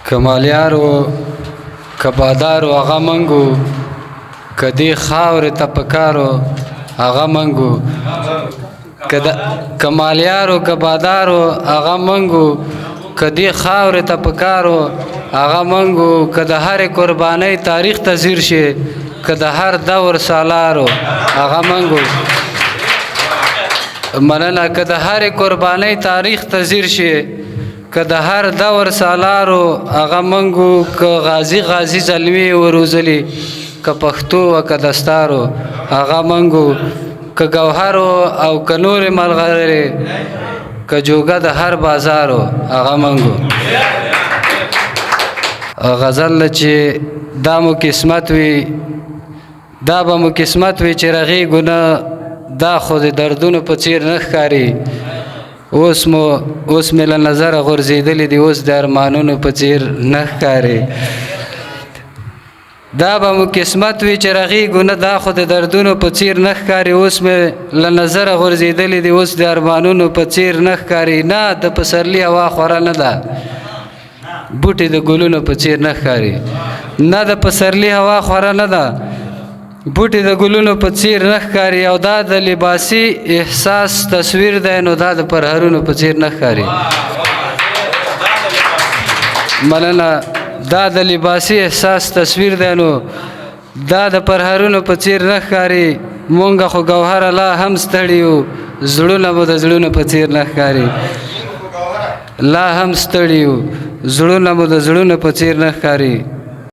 کمالیارو کبادارو هغه منګو کدی خاورې ته پکارو هغه منګو کمالیارو کبادارو هغه منګو کدی خاورې ته پکارو هغه منګو که د هرې قربانۍ تاریخ ته ځیر شي که د هر دور سالارو هغه منګو مننه که د هرې قربانۍ تاریخ ته ځیر شي که د هر دور سالارو هغه منګو که غازي زلمي وروزلي که پښتو و که دستارو هغه منګو که ګوهرو او که نورې ملغلرې که جوګه د هر بازارو هغه منګو غزل چې دا مو قسمت وي دا به مو قسمت وي چې رغېږو نه دا خو د دردونو په څیر نه ښکاري اوس مې له نظره غورځېدلي دي اوس د ارمانونو په څیر نه ښکاري دا به مو قسمت وي چې رغېږو نه دا خو د دردونو په څیر نه ښکاري اوس مې له نظره غورځېدلي دي اوس د ارمانونو په څیر نه ښکاري نه د پسرلي هوا خوره نه ده بوټي د ګلونو په څیر نه ښکاري نه د پسرلي هوا خوره نه ده بوټي د ګلونو په څیر نه ښکاري او دا د لباسي احساس تصویر دی نو دا د پرهرونو په څیر نه ښکاري مننه دا د لباسي احساس تصویر دی نو دا د پرهرونو په څیر نه ښکاري مونږ خو ګوهره لا هم ستړي یو زړونه مو د زړونو په څیر نه ښکاري لا هم ستړي یو زړونه مو د زړونو په څیر نه ښکاري